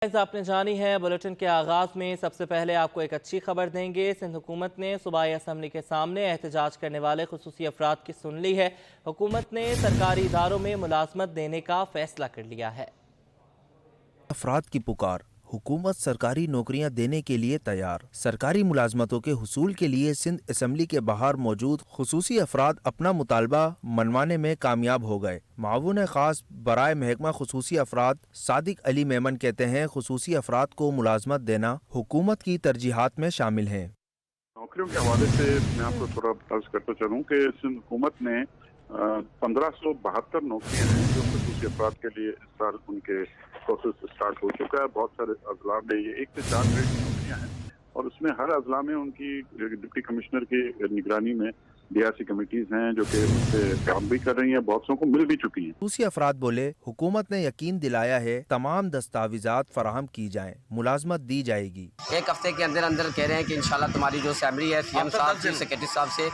आपने जानी है। बुलेटिन के आगाज में सबसे पहले आपको एक अच्छी खबर देंगे। सिंध हुकूमत ने सूबाई असम्बली के सामने एहतजाज करने वाले खुसूसी अफराद की सुन ली है। हुकूमत ने सरकारी इदारों में मुलाजमत देने का फैसला कर लिया है। अफराद की पुकार, हुकूमत सरकारी नौकरियां देने के लिए तैयार। सरकारी मुलाजमतों के हुसूल के लिए सिंध असम्बली के बाहर मौजूद खुसूसी अफराद अपना मुतालबा मनवाने में कामयाब हो गए। मावून खास बराए महकमा खुसूसी अफराद सादिक अली मेमन कहते हैं, खुसूसी अफराद को मुलाजमत देना हुकूमत की तरजीहात में शामिल है। नौकरियों के हवाले से मैं आपको थोड़ा अर्ज करता चलूँ कि सिंध हुकूमत ने 1572 नौकरियां हैं जो खुसूसी अफराद के लिए इस साल उनके प्रोसेस स्टार्ट हो चुका है। बहुत सारे अजला में ये 1 से 4 ग्रेड की नौकरियां हैं और उसमें हर अजला में उनकी डिप्टी कमिश्नर की निगरानी में DRC कमेटीज हैं जो कि उससे काम भी कर रही हैं, बहुत सौ को मिल भी चुकी हैं। खुसूसी अफराद बोले, हुकूमत ने यकीन दिलाया है तमाम दस्तावेजात फराहम की जाएं, मुलाजमत दी जाएगी। एक हफ्ते के अंदर अंदर कह रहे हैं कि इंशाल्लाह तुम्हारी जो सैलरी है CM साहब चीफ सेक्रेटरी साहब से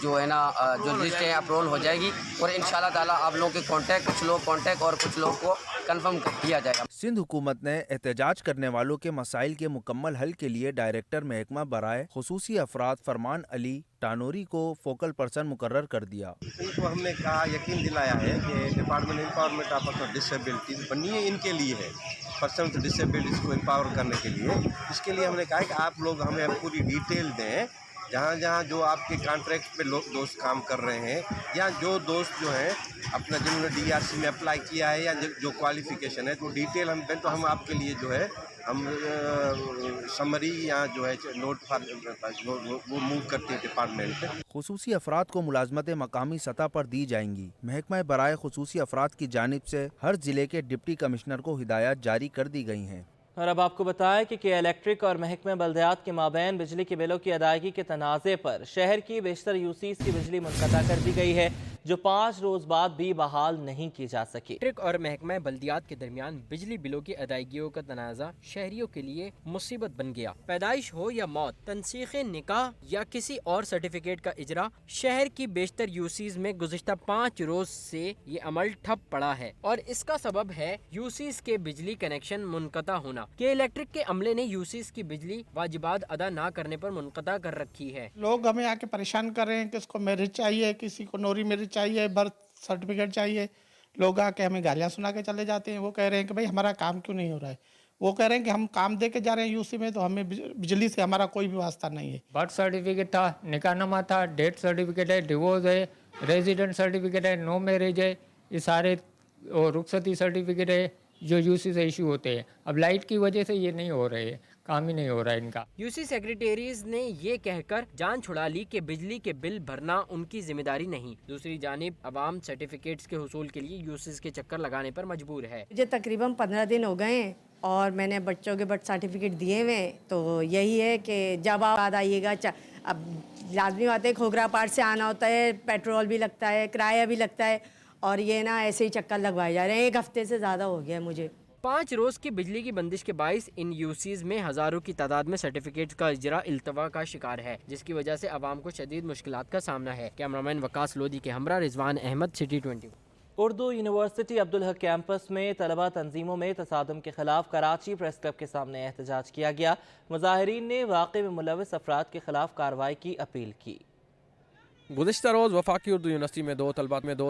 जो है ना जो लिस्ट है अप्रूवल हो जाएगी और इंशाल्लाह ताला आप लोगों के कॉन्टैक्ट कुछ लोग कॉन्टैक्ट और कुछ लोग को कंफर्म किया जाएगा। सिंध हुकूमत ने एहतजाज करने वालों के मसाइल के मुकम्मल हल के लिए डायरेक्टर महकमा बराए खुसूसी अफराद फरमान अली टानोरी को फोकल पर्सन मुकर्रर कर दिया। इनको हमने कहा, यकीन दिलाया है कि डिपार्टमेंट एम्पावरमेंट ऑफ डिसेबिलिटीज बनी है, इनके लिए है, पर्सन विद डिसेबिलिटीज को एम्पावर करने के लिए। इसके लिए हमने कहा कि आप लोग हमें पूरी डिटेल दें, जहाँ जहाँ जो आपके कॉन्ट्रैक्ट पे लोग दोस्त काम कर रहे हैं या जो दोस्त जो हैं अपना जिन्होंने DRC में अप्लाई किया है या जो क्वालिफिकेशन है, तो डिटेल हम दें तो हम आपके लिए जो है हम समरी या जो है नोट वो मूव करते हैं डिपार्टमेंट पे। खुसूसी अफराद को मुलाजमतें मकामी सतह पर दी जाएंगी। महकमा बराए खुसूसी अफराद की जानिब से हर जिले के डिप्टी कमिश्नर को हिदायत जारी कर दी गई हैं। और अब आपको बताएं कि इलेक्ट्रिक और महकमे बल्दियात के माबैन बिजली के बिलों की अदायगी के तनाज़े पर शहर की बेशतर UCs की बिजली मुनक़ता कर दी गई है, जो 5 रोज बाद भी बहाल नहीं की जा सकी। इलेक्ट्रिक और महकमा बल्दियात के दरमियान बिजली बिलों की अदायगियों का तनाज़ा शहरियों के लिए मुसीबत बन गया। पैदाइश हो या मौत, तनसीख निकाह या किसी और सर्टिफिकेट का इजरा, शहर की बेशतर UCs में गुज़िश्ता 5 रोज से ये अमल ठप पड़ा है और इसका सबब है UCs के बिजली कनेक्शन मुनक़ता होना। के इलेक्ट्रिक के अमले ने UCs की बिजली वाजिबात अदा ना करने पर मुनक़ता कर रखी है। लोग हमें आके परेशान कर रहे हैं, किसको मैरिज चाहिए, किसी को नौरी मैरिज चाहिए, बर्थ सर्टिफिकेट चाहिए। लोग आके हमें गालियाँ सुना के चले जाते हैं। वो कह रहे हैं कि भाई हमारा काम क्यों नहीं हो रहा है। वो कह रहे हैं कि हम काम दे के जा रहे हैं UC में, तो हमें बिजली से हमारा कोई भी वास्ता नहीं है। बर्थ सर्टिफिकेट था, निकाहनामा था, डेथ सर्टिफिकेट है, डिवोर्स है, रेजिडेंट सर्टिफिकेट है, नो मैरिज है, ये सारे और रुखसती सर्टिफिकेट है जो UC से इशू होते हैं। अब लाइट की वजह से ये नहीं हो रहे हैं, काम ही नहीं हो रहा है इनका। UC सेक्रेटरीज ने ये कहकर जान छुड़ा ली कि बिजली के बिल भरना उनकी जिम्मेदारी नहीं। दूसरी जानिब अवाम सर्टिफिकेट्स के हुसूल के लिए UCs के चक्कर लगाने पर मजबूर है। मुझे तकरीबन 15 दिन हो गए हैं और मैंने बच्चों के बर्थ सर्टिफिकेट दिए हुए हैं। तो यही है कि जब आप बाद आइएगा, अब लाजमी बात है खोखरा पार्ट से आना होता है, पेट्रोल भी लगता है, किराया भी लगता है और ये ना ऐसे ही चक्कर लगवाए जा रहे हैं। 1 हफ्ते से ज़्यादा हो गया है मुझे। 5 रोज की बिजली की बंदिश के बाइस इन UCs में हजारों की तादाद में सर्टिफिकेट का इजरा इल्तवा का शिकार है, जिसकी वजह से आवाम को शदीद मुश्किलात का सामना है। कैमरामैन वकास लोधी के हमरा Rizwan Ahmad, city 20। Urdu university Abdul Haq campus में तलबा तंजीमों में तसादम के खिलाफ कराची प्रेस क्लब के सामने एहतजाज किया गया। मुजाहिरीन ने वाक़े में मुलविस अफराद के खिलाफ कार्रवाई की अपील की। गुज़िश्ता रोज़ वफाकी उर्दू यूनिवर्सिटी में दो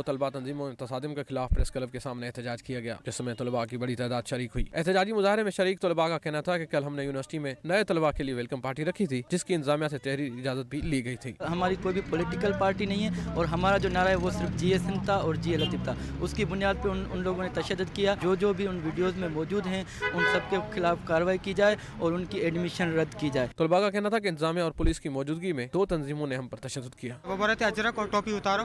तलबा तंजीमों में तसादम के खिलाफ प्रेस क्लब के सामने एहतजाज किया गया, जिसमें तलबा की बड़ी तादाद शरीक हुई। एहतजाजी मुजाहरे में शरीक तलबा का कहना था कि कल हमने यूनिवर्सिटी में नए तलबा के लिए वेलकम पार्टी रखी थी, जिसकी इंतजामिया से तहरीरी इजाज़त भी ली गई थी। हमारी कोई भी पॉलिटिकल पार्टी नहीं है और हमारा जो नारा है वो सिर्फ GSN था और GA लतीफ़ था। उसकी बुनियाद पर उन लोगों ने तशद्दुद किया। जो भी उन वीडियोज़ में मौजूद हैं उन सब के खिलाफ कार्रवाई की जाए और उनकी एडमिशन रद्द की जाए। तलबा का कहना था कि इंतजामिया और पुलिस की मौजूदगी में 2 तंजीमों ने हम पर तशद्दुद किया। वो बोल रहे थे अजरक और टोपी उतारो,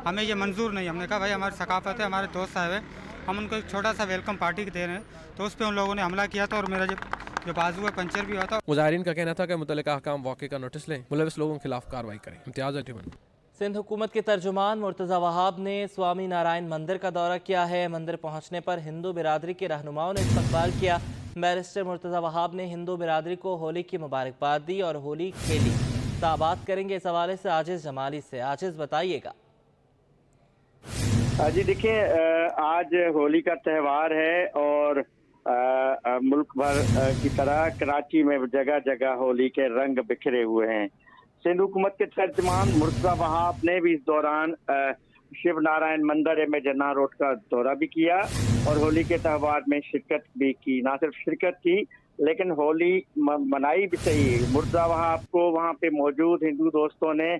हमें ये मंजूर नहीं। हमने कहा भाई हमारी सकाफत है, हमारे दोस्त साहब है, हम उनको एक छोटा सा वेलकम पार्टी दे रहे हैं, तो उस पर उन लोगों ने हमला किया था और मेरा जो बाजू है पंचर भी हुआ था। मुजाहिरीन का कहना था कि मुतल्लिका अहकाम वाक़े का नोटिस लें, मुलविस लोगों के खिलाफ कार्रवाई करें। इम्तियाज़ अल्टीमन। सिंध हुकूमत के तर्जुमान मुर्तज़ा वहाब ने स्वामी नारायण मंदिर का दौरा किया है। मंदिर पहुँचने पर हिंदू बिरादरी के रहनुमाओं ने इस्तकबाल किया। बैरिस्टर मुर्तज़ा वहाब ने हिंदू बिरादरी को होली की मुबारकबाद दी और होली खेली। बात करेंगे इस हवाले से आजिज़ जमाली से। आजिज़ बताइएगा। जी देखिए, आज होली का त्यौहार है और मुल्क भर की तरह कराची में जगह जगह होली के रंग बिखरे हुए हैं। सिंध हुकूमत के तर्जमान मुर्तज़ा वहाब ने भी इस दौरान शिव नारायण मंदिर एम जन्ना रोड का दौरा भी किया और होली के त्यौहार में शिरकत भी की। ना सिर्फ शिरकत की लेकिन होली मनाई भी सही। मुर्तज़ा वहाब को वहाँ पे मौजूद हिंदू दोस्तों ने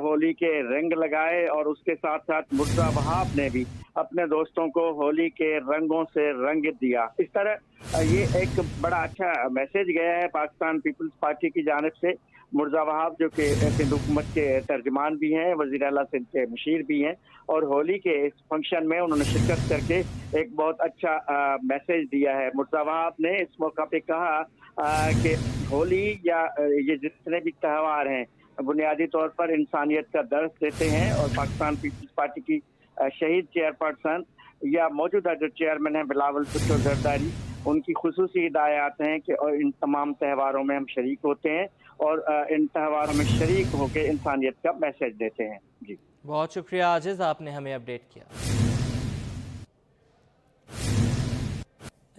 होली के रंग लगाए और उसके साथ साथ मुर्तज़ा वहाब ने भी अपने दोस्तों को होली के रंगों से रंग दिया। इस तरह ये एक बड़ा अच्छा मैसेज गया है पाकिस्तान पीपल्स पार्टी की जानिब से। मुर्तज़ा वहाब जो कि सिंध हुकूमत के तर्जमान भी हैं, वज़ीर आला सिंध के मुशीर भी हैं और होली के इस फंक्शन में उन्होंने शिरकत करके एक बहुत अच्छा मैसेज दिया है। मुर्तज़ा वहाब ने इस मौका पे कहा कि होली या ये जितने भी त्यौहार हैं बुनियादी तौर पर इंसानियत का दर्स देते हैं और पाकिस्तान पीपल्स पार्टी की शहीद चेयरपर्सन या मौजूदा जो चेयरमैन हैं बिलावल भुट्टो जरदारी, उनकी खुसूसी हिदायत हैं कि इन तमाम त्यौहारों में हम शरीक होते हैं और इन त्यौहारों में शरीक होकर इंसानियत का मैसेज देते हैं। जी बहुत शुक्रिया आजिज़, आपने हमें अपडेट किया।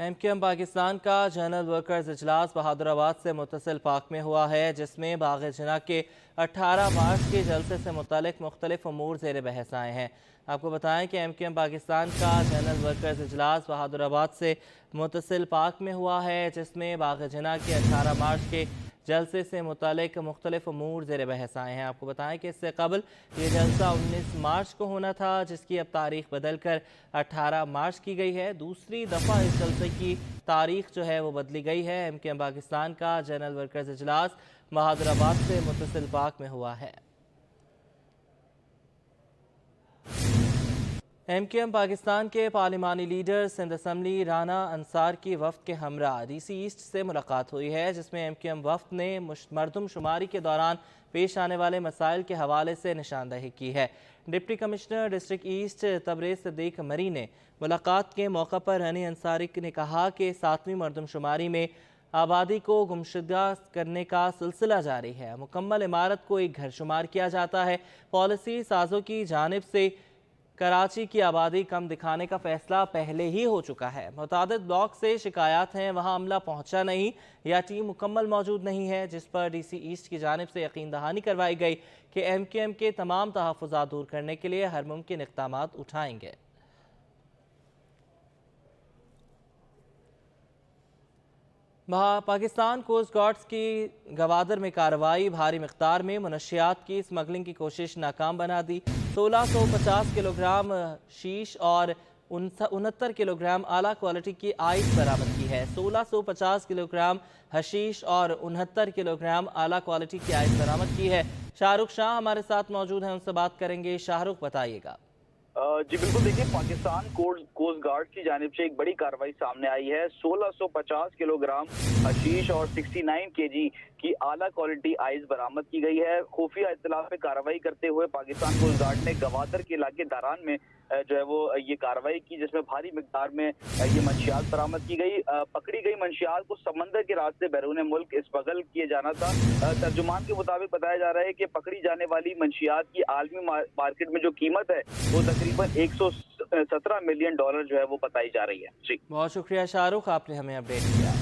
MQM पाकिस्तान का जनरल वर्कर्स इजलास बहादुराबाद से मुत्तसिल पार्क में हुआ है, जिसमें बाग़ जिना के 18 मार्च के जलसे से मुतालिक मुख्तलिफ अमूर ज़ेर बहस आए हैं। आपको बताएं कि MQM पाकिस्तान का जनरल वर्कर्स इजलास बहादुराबाद से मुत्तसिल पार्क में हुआ है, जिसमें बाग़ जिना के 18 मार्च के जलसे से मुतालिक मुख्तलिफ अमूर ज़ेर बहस आए हैं। आपको बताएं कि इससे कबल ये जलसा 19 मार्च को होना था, जिसकी अब तारीख बदल कर 18 मार्च की गई है। दूसरी दफ़ा इस जलसे की तारीख जो है वो बदली गई है। MQM पाकिस्तान का जनरल वर्कर्स इजलास बहादुराबाद से मुत्तसिल पार्क में हुआ है। MQM पाकिस्तान के पार्लिमानी लीडर सिंध असम्बली राना अंसार की वफ़द के हमरा DC ईस्ट से मुलाकात हुई है, जिसमें MQM वफ़द ने मरदमशुमारी के दौरान पेश आने वाले मसाइल के हवाले से निशानदही की है। Deputy commissioner district east Tabrez Siddique Marri ने मुलाकात के मौका पर रानी अंसारी ने कहा कि 7वीं मरदमशुमारी में आबादी को गुमशुदा करने का सिलसिला जारी है। मुकम्मल इमारत को एक घर शुमार किया जाता है। पॉलिसी साजों की जानिब से कराची की आबादी कम दिखाने का फैसला पहले ही हो चुका है। मुतादिद ब्लॉक से शिकायत हैं, वहाँ अमला पहुँचा नहीं या टीम मुकम्मल मौजूद नहीं है, जिस पर DC ईस्ट की जानिब से यकीन दहानी करवाई गई कि MQM के तमाम तहफ़्फ़ुज़ात दूर करने के लिए हर मुमकिन इक़दामात उठाएंगे। पाकिस्तान कोस्ट गार्ड्स की गवादर में कार्रवाई, भारी मिक़दार में मुनशियात की स्मगलिंग की कोशिश नाकाम बना दी। 1650 किलोग्राम शीश और 69 किलोग्राम आला क्वालिटी की आइस बरामद की है। 1650 किलोग्राम हशीश और 69 किलोग्राम आला क्वालिटी की आइस बरामद की है। शाहरुख शाह हमारे साथ मौजूद हैं, उनसे बात करेंगे। शाहरुख, बताइएगा। जी बिल्कुल, देखिए पाकिस्तान कोस्ट गार्ड की जानिब से एक बड़ी कार्रवाई सामने आई है। 1650 किलोग्राम हशीश और 69 kg की आला क्वालिटी आइस बरामद की गई है। खुफिया इत्तला पे कार्रवाई करते हुए पाकिस्तान कोस्ट गार्ड ने गवादर के इलाके दारान में जो है वो ये कार्रवाई की, जिसमें भारी मिकदार में ये मंशियात बरामद की गई। पकड़ी गई मंशियात को समंदर के रास्ते बैरून मुल्क स्मगल किए जाना था। तर्जुमान के मुताबिक बताया जा रहा है कि पकड़ी जाने वाली मंशियात की आलमी मार्केट में जो कीमत है वो तकरीबन 117 मिलियन डॉलर जो है वो बताई जा रही है। जी बहुत शुक्रिया शाहरुख, आपने हमें अपडेट किया।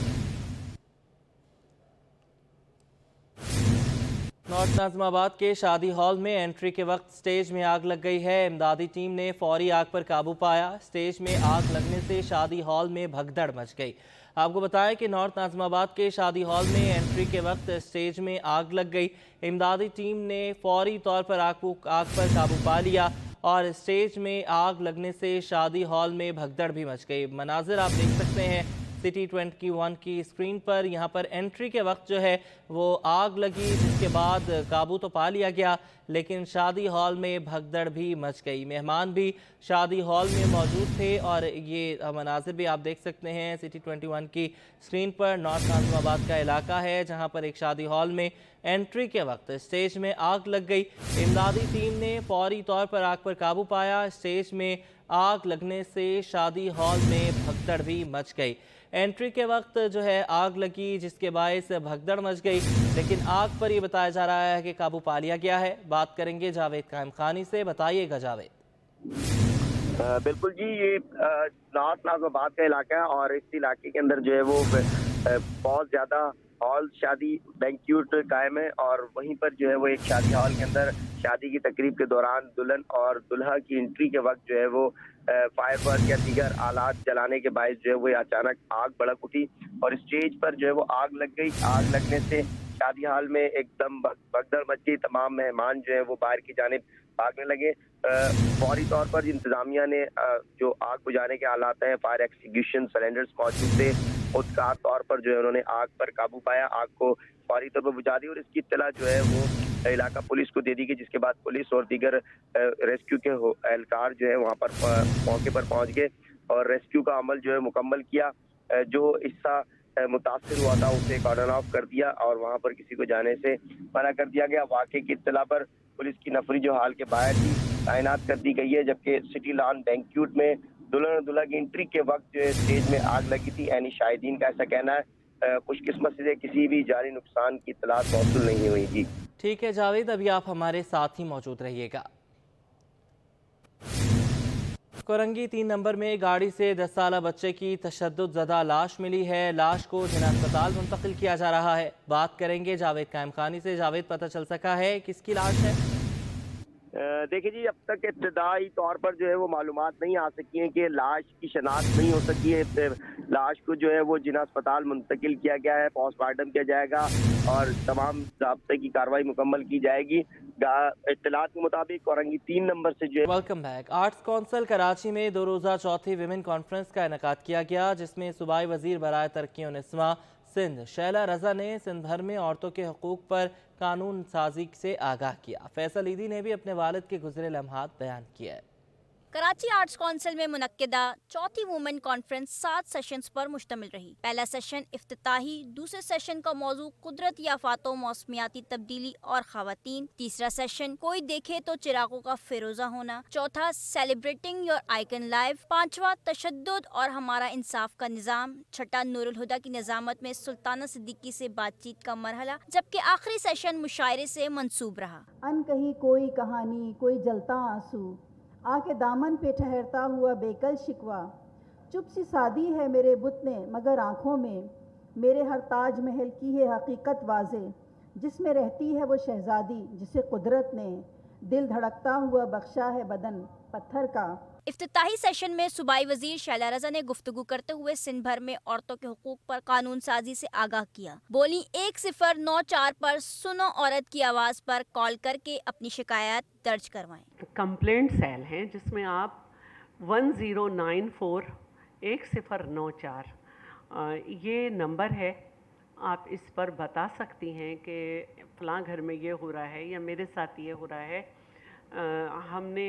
नॉर्थ नाज़िमाबाद के शादी हॉल में एंट्री के वक्त स्टेज में आग लग गई है। इमदादी टीम ने फौरी आग पर काबू पाया। स्टेज में आग लगने से शादी हॉल में भगदड़ मच गई। आपको बताएं कि नॉर्थ नाज़िमाबाद के शादी हॉल में एंट्री के वक्त स्टेज में आग लग गई। इमदादी टीम ने फौरी तौर पर आग पर काबू पा लिया और स्टेज में आग लगने से शादी हॉल में भगदड़ भी मच गई। मनाजिर आप देख सकते हैं सिटी 21 की स्क्रीन पर। यहाँ पर एंट्री के वक्त जो है वो आग लगी, जिसके बाद काबू तो पा लिया गया, लेकिन शादी हॉल में भगदड़ भी मच गई। मेहमान भी शादी हॉल में मौजूद थे और ये मनाजिर भी आप देख सकते हैं सिटी 21 की स्क्रीन पर। नॉर्थ नाज़िमाबाद का इलाका है जहाँ पर एक शादी हॉल में एंट्री के वक्त स्टेज में आग लग गई। इमदादी टीम ने फौरी तौर पर आग पर काबू पाया। स्टेज में आग लगने से शादी हॉल में भगदड़ भी मच गई। एंट्री के वक्त जो है आग लगी, जिसके बायस भगदड़ मच गई, लेकिन आग पर ये बताया जा रहा है कि काबू पा लिया गया है। बात करेंगे जावेद कायम खानी से। बताइएगा जावेद। بالکل جی، یہ نارتھ نازم آباد کا علاقہ ہے اور اس علاقے کے اندر جو ہے وہ بہت زیادہ ہال شادی بینکیوٹ قائم ہے، اور وہیں پر جو ہے وہ ایک شادی ہال کے اندر شادی کی تقریب کے دوران دلہن اور دلہا کی انٹری کے وقت جو ہے وہ فائر ورک یا دیگر آلات جلانے کے باعث جو ہے وہ اچانک آگ بھڑک اٹھی اور اسٹیج پر جو ہے وہ آگ لگ گئی۔ آگ لگنے سے شادی ہال میں ایک دم بھگدڑ مچ گئی، تمام مہمان جو ہے وہ باہر کی جانب بھاگنے لگے۔ فوری طور پر انتظامیہ نے جو آگ بجھانے کے آلات ہیں، فائر ایکسٹنگوشر سلینڈرز موجود تھے، خودکار طور پر جو ہے انہوں نے آگ پر قابو پایا، آگ کو فوری طور پر بجھا دی اور اس کی اطلاع جو ہے وہ علاقہ پولیس کو دے دی گئی، جس کے بعد پولیس اور دیگر ریسکیو کے اہلکار جو ہے وہاں پر موقع پر پہنچ گئے اور ریسکیو کا عمل جو ہے مکمل کیا۔ جو حصہ متاثر ہوا تھا اسے کارڈن آف کر دیا اور وہاں پر کسی کو جانے سے منع کر دیا گیا۔ واقعے کی اطلاع پر پولیس کی نفری جو حال کے باہر تھی تعینات کر دی گئی ہے، جبکہ سٹی لان بینکیوٹ میں دلہن اور دلہا کی انٹری کے وقت جو ہے اسٹیج میں آگ لگی تھی۔ عینی شاہدین کا ایسا کہنا ہے۔ خوش قسمت سے کسی بھی جانی نقصان کی اطلاعات موصول نہیں ہوئی۔ جی ٹھیک ہے جاوید، ابھی آپ ہمارے ساتھ ہی موجود رہیے گا۔ کورنگی 3 نمبر میں گاڑی سے 10 سالہ بچے کی تشدد زدہ لاش ملی ہے۔ لاش کو جناح اسپتال منتقل کیا جا رہا ہے۔ بات کریں گے جاوید قائم خانی سے۔ جاوید، پتہ چل سکا ہے کس کی لاش ہے؟ دیکھیں جی، اب تک ابتدائی طور پر جو ہے وہ معلومات نہیں آ سکی ہیں کہ لاش کی شناخت نہیں ہو سکی ہے۔ لاش کو جو ہے وہ جناح اسپتال منتقل کیا گیا ہے، پوسٹ مارٹم کیا جائے گا اور تمام ضابطے کی کارروائی مکمل کی جائے گی۔ اطلاعات کے مطابق کورنگی 3 نمبر سے جو ہے welcome back. Arts council Karachi میں 2 روزہ چوتھی ویمن کانفرنس کا انعقاد کیا گیا، جس میں صوبائی وزیر برائے ترقی و نسواں سندھ شیلا رضا نے سندھ بھر میں عورتوں کے حقوق پر قانون سازی سے آگاہ کیا۔ فیصل ایدی نے بھی اپنے والد کے گزرے لمحات بیان کیے۔ کراچی آرٹس کونسل میں منعقدہ چوتھی وومن کانفرنس 7 سیشنز پر مشتمل رہی۔ پہلا سیشن افتتاحی، دوسرے سیشن کا موضوع قدرتی آفات و موسمیاتی تبدیلی اور خواتین، تیسرا سیشن کوئی دیکھے تو چراغوں کا فیروزہ ہونا، چوتھا سیلیبریٹنگ یور آئیکن لائف، پانچواں تشدد اور ہمارا انصاف کا نظام، چھٹا نور الہدا کی نظامت میں سلطانہ صدیقی سے بات چیت کا مرحلہ، جبکہ آخری سیشن مشاعرے سے منسوب رہا۔ ان کہیں کوئی کہانی، کوئی جلتا آنسو، آ کے دامن پہ ٹھہرتا ہوا بیکل شکوا، چپ سی سادی ہے میرے بت نے مگر آنکھوں میں، میرے ہر تاج محل کی ہے حقیقت واضح، جس میں رہتی ہے وہ شہزادی جسے قدرت نے دل دھڑکتا ہوا بخشا ہے بدن پتھر کا۔ افتتاحی سیشن میں صوبائی وزیر شیلا رضا نے گفتگو کرتے ہوئے سندھ بھر میں عورتوں کے حقوق پر قانون سازی سے آگاہ کیا۔ بولی 1094 پر سنو عورت کی آواز پر کال کر کے اپنی شکایات درج کروائیں۔ کمپلینٹ سیل ہیں جس میں آپ 1094 1094 یہ نمبر ہے، آپ اس پر بتا سکتی ہیں کہ فلاں گھر میں یہ ہو رہا ہے یا میرے ساتھ یہ ہو رہا ہے۔ ہم نے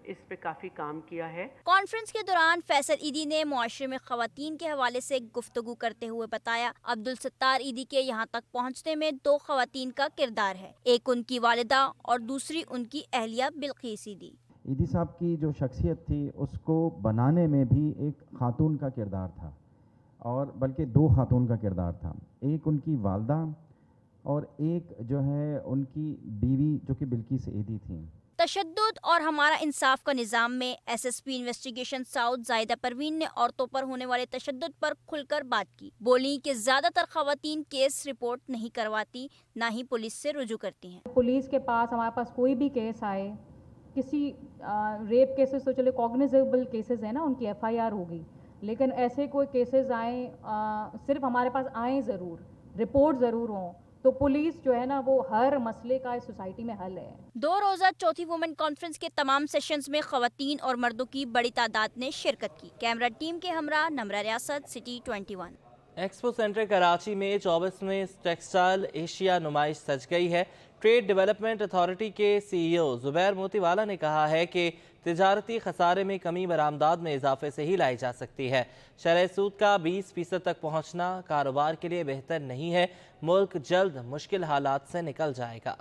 اس پہ کافی کام کیا ہے۔ کانفرنس کے دوران فیصل ایدی نے معاشرے میں خواتین کے حوالے سے گفتگو کرتے ہوئے بتایا، عبدالستار ایدی کے یہاں تک پہنچنے میں 2 خواتین کا کردار ہے، ایک ان کی والدہ اور دوسری ان کی اہلیہ بلقیس ایدی۔ ایدی صاحب کی جو شخصیت تھی اس کو بنانے میں بھی ایک خاتون کا کردار تھا، اور بلکہ 2 خاتون کا کردار تھا، ایک ان کی والدہ اور ایک جو ہے ان کی بیوی جو کہ بلقیس ایدی تھیں۔ تشدد اور ہمارا انصاف کا نظام میں S S P investigation south Zahida Parveen نے عورتوں پر ہونے والے تشدد پر کھل کر بات کی۔ بولی کہ زیادہ تر خواتین کیس رپورٹ نہیں کرواتی، نہ ہی پولیس سے رجوع کرتی ہیں۔ پولیس کے پاس ہمارے پاس کوئی بھی کیس آئے، کسی ریپ کیسز تو چلے کوگنیزیبل کیسز ہیں نا، ان کی FIR ہوگی، لیکن ایسے کوئی کیسز آئیں صرف ہمارے پاس آئیں ضرور، رپورٹ ضرور ہوں، تو پولیس جو ہے نا وہ ہر مسئلے کا اس سوسائٹی میں حل ہے۔ 2 روزہ چوتھی وومن کانفرنس کے تمام سیشنز میں خواتین اور مردوں کی بڑی تعداد نے شرکت کی۔ کیمرہ ٹیم کے ہمراہ نمرہ ریاست سٹی 21۔ ایکسپو سینٹر کراچی میں 24ویں ٹیکسٹائل ایشیا نمائش سج گئی ہے۔ ٹریڈ ڈیولپمنٹ اتھارٹی کے CEO زبیر موتی والا نے کہا ہے کہ تجارتی خسارے میں کمی برآمدات میں اضافے سے ہی لائی جا سکتی ہے۔ شرح سود کا 20% تک پہنچنا کاروبار کے لیے بہتر نہیں ہے۔ ملک جلد مشکل حالات سے نکل جائے گا۔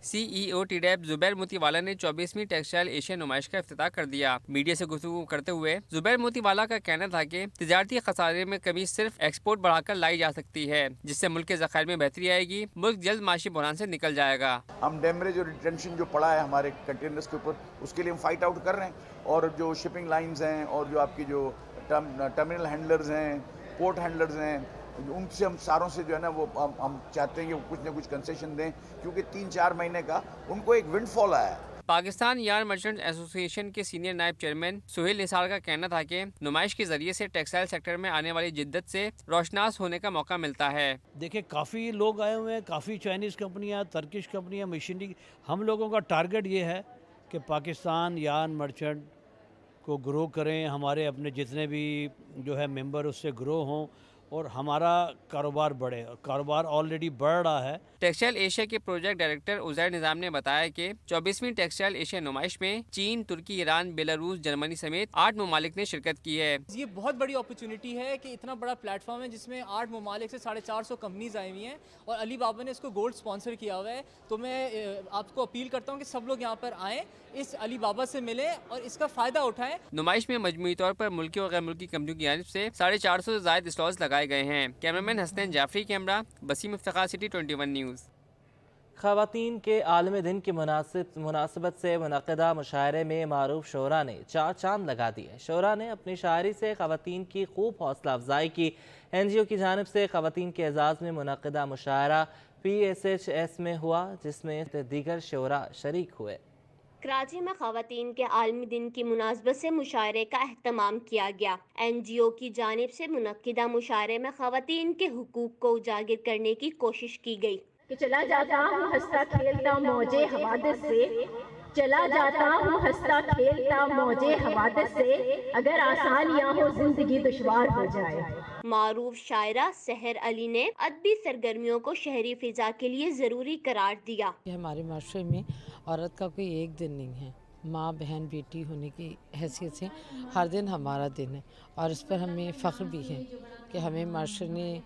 CEO TDAP जुबैर मोतीवाला ने 24वीं टेक्सटाइल एशिया नुमाइश का इफ्तिताह कर दिया। मीडिया से गुफ्तगू करते हुए जुबैर मोतीवाला का कहना था कि तिजारती खसारे में कमी सिर्फ एक्सपोर्ट बढ़ाकर लाई जा सकती है, जिससे मुल्क के ज़खायर में बेहतरी आएगी, मुल्क जल्द माशी बहरान से निकल जाएगा। हम डैमरेज और रिटेंशन जो पड़ा है हमारे कंटेनर्स के ऊपर, उसके लिए हम फाइट आउट कर रहे हैं, और जो शिपिंग लाइंस हैं और जो आपकी जो टर्मिनल हैंडलर्स हैं, पोर्ट हैंडलर्स हैं, उनसे हम सारों से जो है ना वो हम चाहते हैं कि वो कुछ ना कुछ कंसेशन दें, क्योंकि 3-4 महीने का उनको एक विंडफॉल आया है। पाकिस्तान यार्न मर्चेंट एसोसिएशन के सीनियर नायब चेयरमैन सुहेल निसार का कहना था कि नुमाइश के जरिए से टेक्सटाइल सेक्टर में आने वाली जिद्दत से रोशनास होने का मौका मिलता है। देखिए काफ़ी लोग आए हुए हैं, काफ़ी चाइनीज़ कंपनियां, टर्किश कंपनियां, मशीनरी। हम लोगों का टारगेट ये है कि पाकिस्तान यार्न मर्चेंट को ग्रो करें, हमारे अपने जितने भी जो है मेंबर उससे ग्रो हों और हमारा कारोबार बढ़े। कारोबार ऑलरेडी बढ़ रहा है। टेक्सटाइल एशिया के प्रोजेक्ट डायरेक्टर उजैर निज़ाम ने बताया कि 24वीं टेक्सटाइल एशिया नुमाइश में चीन, तुर्की, ईरान, बेलारूस, जर्मनी समेत 8 ममालिक ने शिरकत की है। ये बहुत बड़ी अपॉर्चुनिटी है कि इतना बड़ा प्लेटफॉर्म है जिसमें 8 ममालिक से 450 कंपनीज आई हुई हैं और अली बाबा ने इसको गोल्ड स्पॉन्सर किया हुआ है। तो मैं आपको अपील करता हूँ कि सब लोग यहाँ पर आएँ, इस अली बाबा से मिलें और इसका फ़ायदा उठाएं। नुमाइश में मजमूई तौर पर मुल्की और गैर मुल्की कंपनियों की जानिब से 450 से ज़ायद स्टॉल्स लगाए गए हैं। Cameraman Hasnain Jafri, camera Baseem Iftikhar, city 21 news. ख़वातीन के आलमी दिन की मुनासिबत से मुनक़दा मुशायरे में मारूफ शोरा ने 4 चांद लगा दिए। शोरा ने अपनी शायरी से ख़वातीन की खूब हौसला अफजाई की। NGO की जानिब से ख़वातीन के एजाज़ में मुनक़दा मुशायरा PSHS में हुआ, जिसमें दीगर शोरा शरीक हुए। कराची में ख़वातीन के आलमी दिन की मुनासबत से मुशायरे का अहतमाम किया गया। NGO की जानिब से मुनक़दा मुशायरे में ख़वातीन के हुकूक को उजागर करने की कोशिश की गई। कि चला जाता हूँ हंसता खेलता मौजे हवादिस से, चला जाता हूँ हंसता खेलता मौजे हवादिस से, अगर आसानियाँ हो जिंदगी दुश्वार हो जाए। मारूफ शायरा सहर अली ने अदबी सरगर्मियों को शहरी फिजा के लिए ज़रूरी करार दिया। हमारे माशरे में औरत का कोई एक दिन नहीं है, माँ बहन बेटी होने की हैसियत से हर दिन हमारा दिन है और इस पर हमें फ़ख्र भी है कि हमें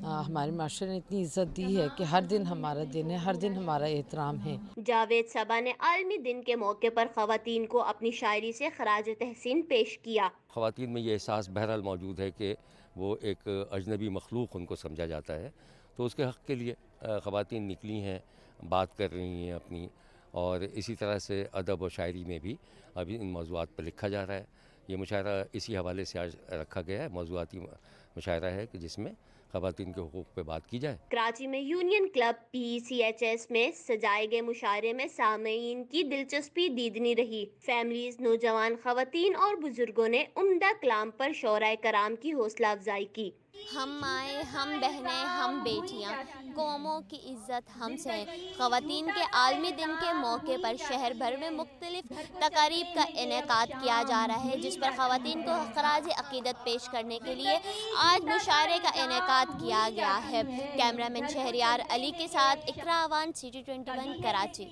हमारे माशरे ने इतनी इज्जत दी है कि हर दिन हमारा दिन है, हर दिन हमारा एहतराम है। जावेद सबा ने आलमी दिन के मौके पर ख़वातीन को अपनी शायरी से खराज तहसीन पेश किया। ख़वातीन में ये एहसास बहरहाल मौजूद है कि वो एक अजनबी मखलूक उनको समझा जाता है, तो उसके हक़ के लिए ख़वातीन निकली हैं, बात कर रही हैं अपनी, और इसी तरह से अदब और शायरी में भी अभी इन मौज़ूआत पर लिखा जा रहा है। ये मुशायरा इसी हवाले से आज रखा गया है, मौज़ूआती मुशायरा है कि जिसमें ख़वातीन के हुकूक पे बात की जाए। कराची में यूनियन क्लब PCHS में सजाए गए मुशायरे में सामईन की दिलचस्पी दीदनी रही। फैमिलीज, नौजवान, ख़वातीन और बुजुर्गों ने उम्दा कलाम पर शोराए कराम की हौसला अफजाई की। हम माएँ, हम बहनें, हम बेटियाँ, कौमों की इज्जत हमसे है। ख़वातीन के आलमी दिन के मौके पर शहर भर में मुख्तलिफ तकारीब का इनेकाद किया जा रहा है, जिस पर ख़वातीन को खराज अक़ीदत पेश करने के लिए आज मुशायरे का इनेकाद किया गया है। कैमरामैन शहरियार अली के साथ इकरा अवान, सिटी 21 कराची।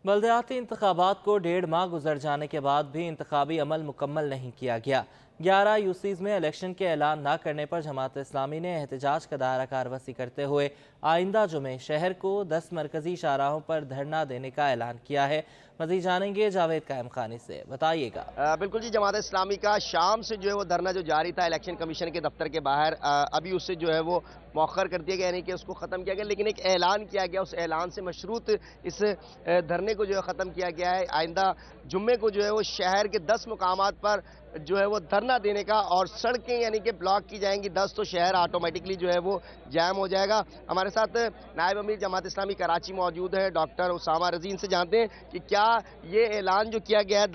बल्दियाती इंतखाबात को 1.5 माह गुजर जाने के बाद भी इंतखाबी अमल मुकम्मल नहीं किया गया। 11 यूसीज़ में इलेक्शन के ऐलान न करने पर जमात इस्लामी ने एहतजाज का दायरा कारवसी करते हुए आइंदा जुमे शहर को 10 मरकजी शाहराहों पर धरना देने का ऐलान किया है। मज़ीद जानेंगे जावेद कायम खानी से, बताइएगा। बिल्कुल जी, जमात इस्लामी का शाम से जो है वो धरना जो जारी था इलेक्शन कमीशन के दफ्तर के बाहर, अभी उससे जो है वो मौखर कर दिया गया, यानी कि उसको ख़त्म किया गया, लेकिन एक ऐलान किया गया, उस ऐलान से मशरूत इस धरने को जो है ख़त्म किया गया है। आइंदा जुम्मे को जो है वो शहर के 10 मुकामात पर जो है वो धरना देने का, और सड़कें यानी कि ब्लॉक की जाएंगी 10, तो शहर ऑटोमेटिकली जो है वो जैम हो जाएगा। हमारे साथ नायब अमीर जमात इस्लामी कराची मौजूद है, डॉक्टर उसामा रज़ी। इनसे जानते हैं कि क्या ये ऐलान जो किया गया है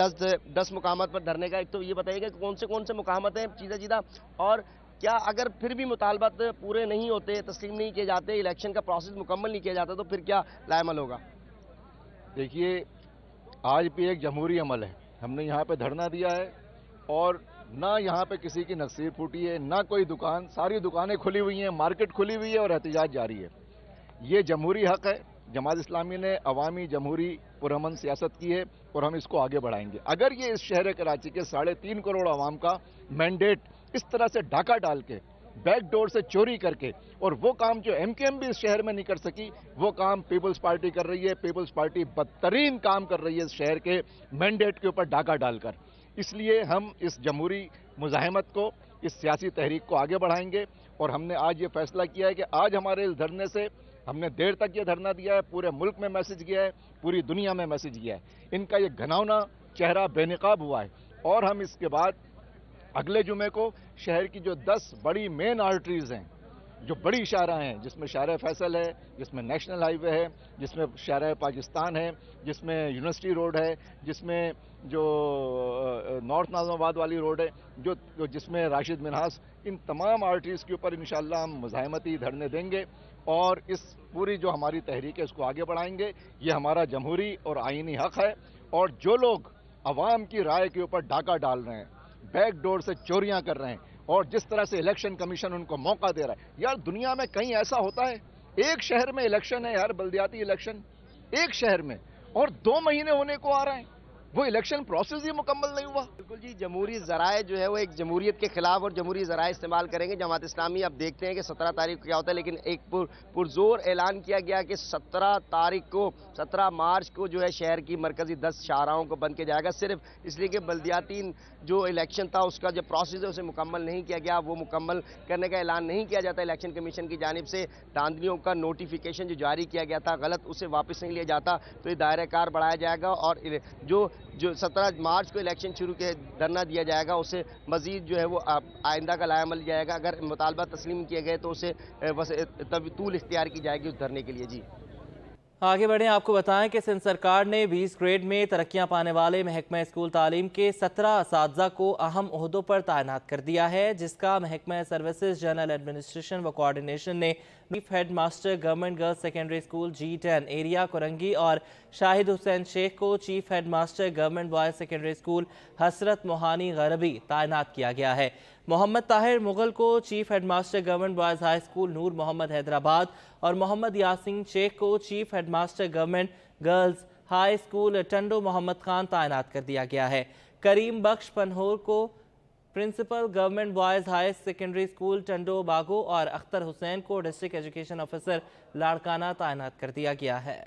10 मुकामात पर धरने का, एक तो ये बताइएगा कौन से मुकामात हैं चीज़ा, और क्या अगर फिर भी मुतालबात पूरे नहीं होते, तस्लीम नहीं किए जाते, इलेक्शन का प्रोसेस मुकम्मल नहीं किया जाता, तो फिर क्या लाएमल होगा? देखिए, आज भी एक जमहूरी अमल है। हमने यहाँ पे धरना दिया है और ना यहाँ पे किसी की नक्सीर फूटी है, ना कोई दुकान, सारी दुकानें खुली हुई हैं, मार्केट खुली हुई है और एहतजाज जारी है। ये जमहूरी हक है। जमात इस्लामी ने अवामी जमहूरी पुरअमन सियासत की है और हम इसको आगे बढ़ाएंगे। अगर ये इस शहर कराची के 3.5 करोड़ आवाम का मैंडेट इस तरह से डाका डाल के بیک ڈور سے چوری کر کے، اور وہ کام جو ایم کیو ایم بھی اس شہر میں نہیں کر سکی وہ کام پیپلز پارٹی کر رہی ہے۔ پیپلز پارٹی بدترین کام کر رہی ہے اس شہر کے مینڈیٹ کے اوپر ڈاکہ ڈال کر۔ اس لیے ہم اس جمہوری مزاحمت کو، اس سیاسی تحریک کو آگے بڑھائیں گے، اور ہم نے آج یہ فیصلہ کیا ہے کہ آج ہمارے اس دھرنے سے، ہم نے دیر تک یہ دھرنا دیا ہے، پورے ملک میں میسج گیا ہے، پوری دنیا میں میسج گیا ہے، ان کا یہ گھناؤنا چہرہ بے نقاب ہوا ہے، اور ہم اس کے بعد اگلے جمعے کو شہر کی جو 10 بڑی مین آرٹریز ہیں، جو بڑی شاہراہیں ہیں، جس میں شارع فیصل ہے، جس میں نیشنل ہائی وے ہے، جس میں شارع پاکستان ہے، جس میں یونیورسٹی روڈ ہے، جس میں جو نارتھ ناظم آباد والی روڈ ہے، جس میں راشد منہاس، ان تمام آرٹریز کے اوپر انشاءاللہ ہم مزاحمتی دھرنے دیں گے، اور اس پوری جو ہماری تحریک ہے اس کو آگے بڑھائیں گے۔ یہ ہمارا جمہوری اور آئینی حق ہے، اور جو لوگ عوام کی رائے کے اوپر ڈاکہ ڈال رہے ہیں، بیک ڈور سے چوریاں کر رہے ہیں، اور جس طرح سے الیکشن کمیشن ان کو موقع دے رہا ہے، یار دنیا میں کہیں ایسا ہوتا ہے؟ ایک شہر میں الیکشن ہے یار، بلدیاتی الیکشن ایک شہر میں، اور 2 مہینے ہونے کو آ رہے ہیں، وہ الیکشن پروسیس ہی مکمل نہیں ہوا۔ بالکل جی، جمہوری ذرائع جو ہے وہ ایک جمہوریت کے خلاف اور جمہوری ذرائع استعمال کریں گے۔ جماعت اسلامی اب دیکھتے ہیں کہ 17 تاریخ کو کیا ہوتا ہے، لیکن ایک پرزور اعلان کیا گیا کہ 17 مارچ کو جو ہے شہر کی مرکزی 10 شاہراہوں کو بند کیا جائے گا، صرف اس لیے کہ بلدیاتی جو الیکشن تھا اس کا جو پروسیس ہے اسے مکمل نہیں کیا گیا، وہ مکمل کرنے کا اعلان نہیں کیا جاتا الیکشن کمیشن کی جانب سے۔ دھاندلیوں کا نوٹیفیکیشن جو جاری کیا گیا تھا غلط، اسے واپس نہیں لیا جاتا تو یہ دائرہ کار بڑھایا جائے گا، اور جو 17 مارچ کو الیکشن شروع کے دھرنا دیا جائے گا اسے مزید جو ہے وہ آئندہ کا لائحہ عمل جائے گا۔ اگر مطالبہ تسلیم کیے گئے تو اسے طول اختیار کی جائے گی اس دھرنے کے لیے۔ جی آگے بڑھیں، آپ کو بتائیں کہ سندھ سرکار نے 20 گریڈ میں ترقیاں پانے والے محکمہ اسکول تعلیم کے 17 اساتذہ کو اہم عہدوں پر تعینات کر دیا ہے، جس کا محکمہ سروسز جنرل ایڈمنسٹریشن و کوارڈینیشن نے chief head master government girls secondary school G10 area Korangi اور شاہد حسین شیخ کو chief head master government boys secondary school Hasrat Mohani غربی تعینات کیا گیا ہے۔ محمد طاہر مغل کو chief head master government boys high school Noor Muhammad Hyderabad اور محمد یاسین شیخ کو chief head master government girls high school Tando Muhammad Khan تعینات کر دیا گیا ہے۔ کریم بخش پنہور کو principal government boys high secondary school Tando Bago اور اختر حسین کو ڈسٹرکٹ ایجوکیشن آفیسر لاڑکانہ تعینات کر دیا گیا ہے۔